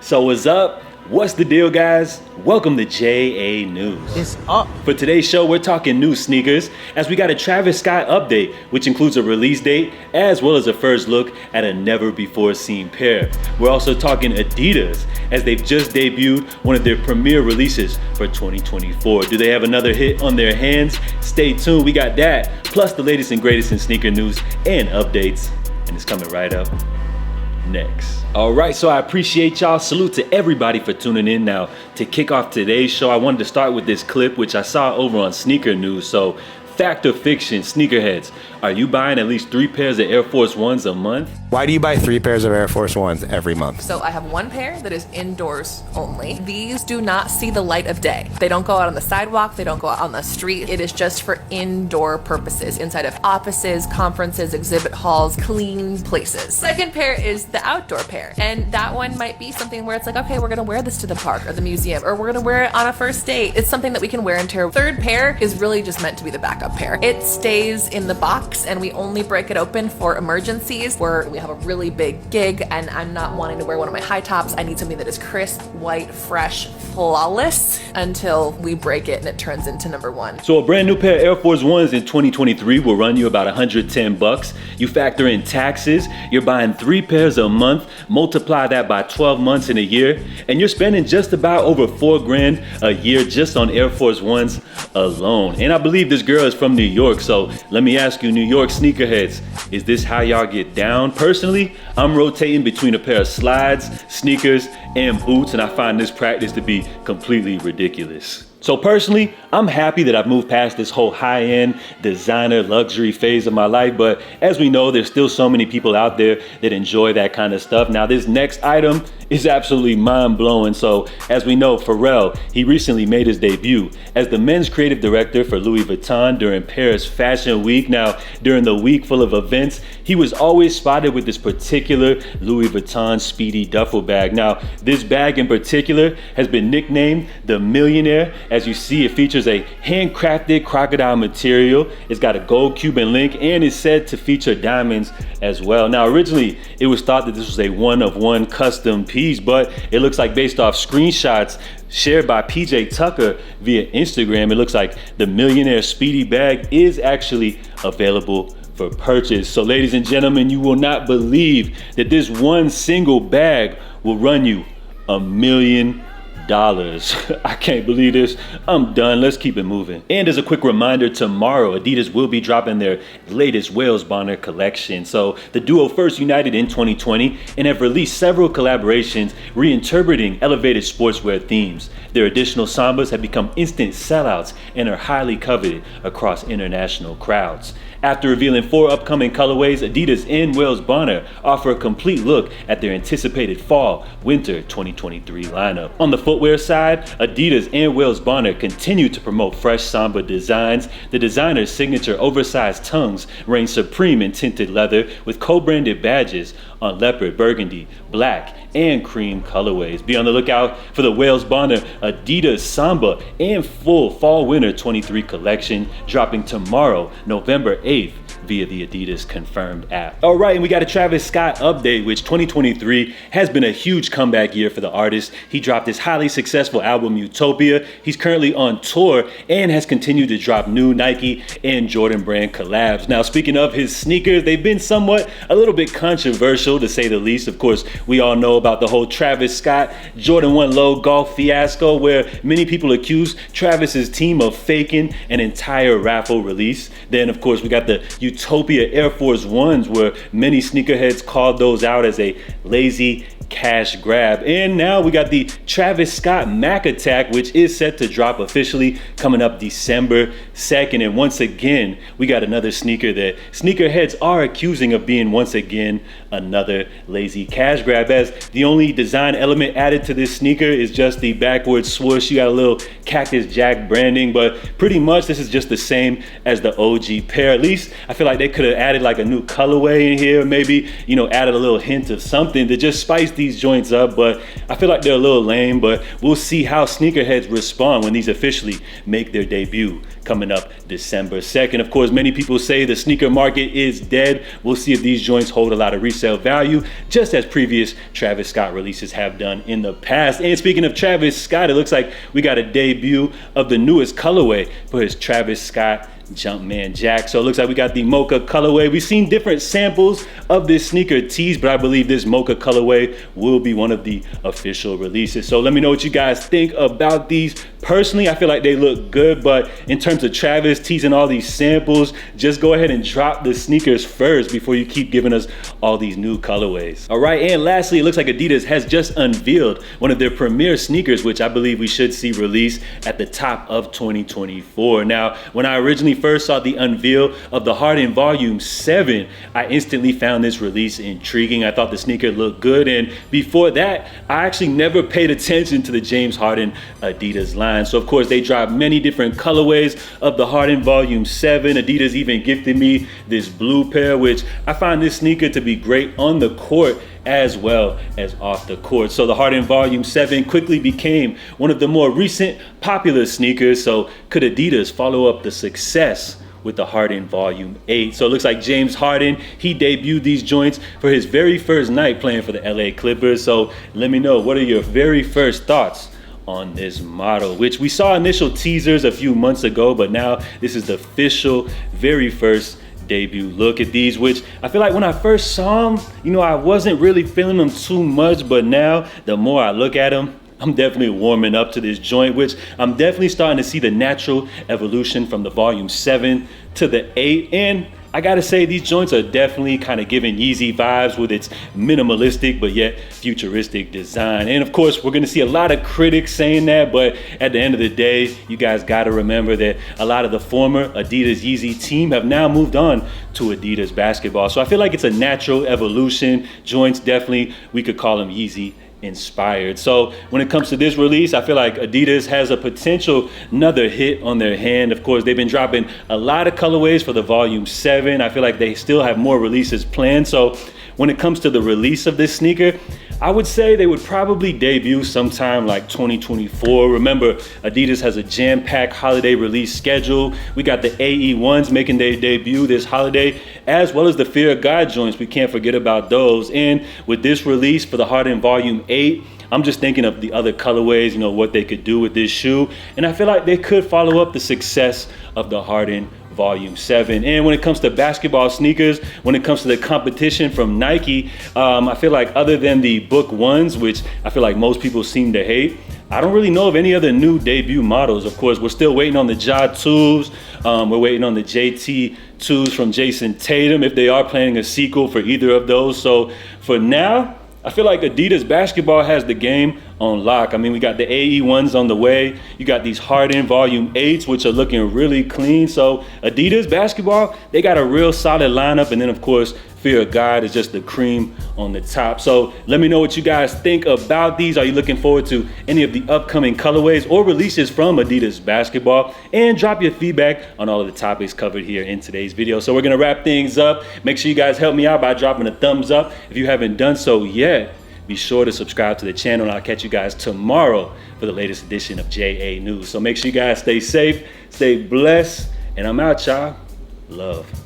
So what's up? What's the deal, guys? Welcome to JA News. It's up. For today's show, we're talking new sneakers as we got a Travis Scott update, which includes a release date as well as a first look at a never before seen pair. We're also talking Adidas as they've just debuted one of their premier releases for 2024. Do they have another hit on their hands? Stay tuned, we got that, plus the latest and greatest in sneaker news and updates, and it's coming right up next. All right, so I appreciate y'all. Salute to everybody for tuning in. Now, to kick off today's show, I wanted to start with this clip, which I saw over on Sneaker News. So, fact or fiction, sneakerheads, are you buying at least 3 pairs of Air Force Ones a month? Why do you buy 3 pairs of Air Force Ones every month? So I have one pair that is indoors only. These do not see the light of day. They don't go out on the sidewalk. They don't go out on the street. It is just for indoor purposes, inside of offices, conferences, exhibit halls, clean places. Second pair is the outdoor pair. And that one might be something where it's like, okay, we're gonna wear this to the park or the museum, or we're gonna wear it on a first date. It's something that we can wear and tear. Third pair is really just meant to be the backup pair. It stays in the box and we only break it open for emergencies where we have a really big gig and I'm not wanting to wear one of my high tops. I need something that is crisp, white, fresh, flawless until we break it and it turns into number one. So a brand new pair of Air Force Ones in 2023 will run you about $110. You factor in taxes, you're buying 3 pairs a month, multiply that by 12 months in a year, and you're spending just about over $4,000 a year just on Air Force Ones alone. And I believe this girl is from New York, so let me ask you, New York sneakerheads, is this how y'all get down? Personally, I'm rotating between a pair of slides, sneakers, and boots, and I find this practice to be completely ridiculous. So personally, I'm happy that I've moved past this whole high-end designer luxury phase of my life, but as we know, there's still so many people out there that enjoy that kind of stuff. Now, this next item is absolutely mind-blowing. So as we know, Pharrell, he recently made his debut as the men's creative director for Louis Vuitton during Paris Fashion Week. Now, during the week full of events, he was always spotted with this particular Louis Vuitton Speedy duffel bag. Now, this bag in particular has been nicknamed the Millionaire. As you see, it features a handcrafted crocodile material. It's got a gold Cuban link and is said to feature diamonds as well. Now, originally, it was thought that this was a one-of-one custom piece, but it looks like based off screenshots shared by PJ Tucker via Instagram, it looks like the Millionaire Speedy bag is actually available for purchase. So ladies and gentlemen, you will not believe that this one single bag will run you $1 million. I can't believe this. I'm done. Let's keep it moving. And as a quick reminder, tomorrow Adidas will be dropping their latest Wales Bonner collection. So the duo first united in 2020 and have released several collaborations reinterpreting elevated sportswear themes. Their additional Sambas have become instant sellouts and are highly coveted across international crowds. After revealing 4 upcoming colorways, Adidas and Wales Bonner offer a complete look at their anticipated fall/winter 2023 lineup. On the footwear side, Adidas and Wales Bonner continue to promote fresh Samba designs. The designer's signature oversized tongues reign supreme in tinted leather with co-branded badges on leopard, burgundy, black, and cream colorways. Be on the lookout for the Wales Bonner Adidas Samba and full fall/winter 23 collection dropping tomorrow, November 8th via the Adidas confirmed app. All right, and we got a Travis Scott update, which 2023 has been a huge comeback year for the artist. He dropped his highly successful album Utopia. He's currently on tour and has continued to drop new Nike and Jordan brand collabs. Now, speaking of his sneakers, they've been somewhat a little bit controversial to say the least. Of course, we all know about the whole Travis Scott Jordan 1 low golf fiasco where many people accuse Travis's team of faking an entire raffle release. Then, of course, we got the Utopia Air Force Ones where many sneakerheads called those out as a lazy cash grab. And now we got the Travis Scott Mac Attack, which is set to drop officially coming up December 2nd. And once again, we got another sneaker that sneakerheads are accusing of being once again another lazy cash grab, as the only design element added to this sneaker is just the backwards swoosh. You got a little Cactus Jack branding, but pretty much this is just the same as the OG pair. At least I feel like they could have added like a new colorway in here, maybe, you know, added a little hint of something to just spice the these joints up, but I feel like they're a little lame, but we'll see how sneakerheads respond when these officially make their debut coming up December 2nd. Of course, many people say the sneaker market is dead. We'll see if these joints hold a lot of resale value, just as previous Travis Scott releases have done in the past. And speaking of Travis Scott, it looks like we got a debut of the newest colorway for his Travis Scott Jumpman Jack. So it looks like we got the mocha colorway. We've seen different samples of this sneaker tease, but I believe this mocha colorway will be one of the official releases. So let me know what you guys think about these. Personally, I feel like they look good, but in terms of Travis teasing all these samples, just go ahead and drop the sneakers first before you keep giving us all these new colorways. All right, and lastly, it looks like Adidas has just unveiled one of their premier sneakers, which I believe we should see released at the top of 2024. Now, when I originally first saw the unveil of the Harden Volume 7, I instantly found this release intriguing. I thought the sneaker looked good, and before that, I actually never paid attention to the James Harden Adidas line. So of course, they dropped many different colorways of the Harden Volume 7. Adidas even gifted me this blue pair, which I find this sneaker to be great on the court as well as off the court. So the Harden Volume 7 quickly became one of the more recent popular sneakers. So could Adidas follow up the success with the Harden Volume 8? So it looks like James Harden, he debuted these joints for his very first night playing for the LA Clippers. So let me know, what are your very first thoughts on this model, which we saw initial teasers a few months ago, but now this is the official very first debut look at these, which I feel like when I first saw them, I wasn't really feeling them too much, but now the more I look at them, I'm definitely warming up to this joint, which I'm definitely starting to see the natural evolution from the Volume 7 to the 8. And I gotta say, these joints are definitely kind of giving Yeezy vibes with its minimalistic but yet futuristic design. And of course, we're gonna see a lot of critics saying that, but at the end of the day, you guys gotta remember that a lot of the former Adidas Yeezy team have now moved on to Adidas basketball. So I feel like it's a natural evolution. Joints definitely, we could call them Yeezy inspired. So when it comes to this release, I feel like Adidas has a potential another hit on their hand. Of course, they've been dropping a lot of colorways for the Volume 7. I feel like they still have more releases planned. So when it comes to the release of this sneaker, I would say they would probably debut sometime like 2024. Remember, Adidas has a jam-packed holiday release schedule. We got the AE1s making their debut this holiday, as well as the Fear of God joints. We can't forget about those. And with this release for the Harden Volume 8, I'm just thinking of the other colorways, what they could do with this shoe. And I feel like they could follow up the success of the Harden Volume 7. And when it comes to basketball sneakers, when it comes to the competition from Nike, I feel like other than the Book 1s, which I feel like most people seem to hate, I don't really know of any other new debut models. Of course, we're still waiting on the Ja 2s. We're waiting on the JT 2s from Jason Tatum, if they are planning a sequel for either of those. So for now, I feel like Adidas basketball has the game on lock. I mean, we got the AE1s on the way. You got these Harden Volume 8s, which are looking really clean. So Adidas basketball, they got a real solid lineup. And then, of course, Fear of God is just the cream on the top. So let me know what you guys think about these. Are you looking forward to any of the upcoming colorways or releases from Adidas basketball? And drop your feedback on all of the topics covered here in today's video. So we're gonna wrap things up. Make sure you guys help me out by dropping a thumbs up if you haven't done so yet. Be sure to subscribe to the channel, and I'll catch you guys tomorrow for the latest edition of JA News. So make sure you guys stay safe, stay blessed, and I'm out, y'all. Love.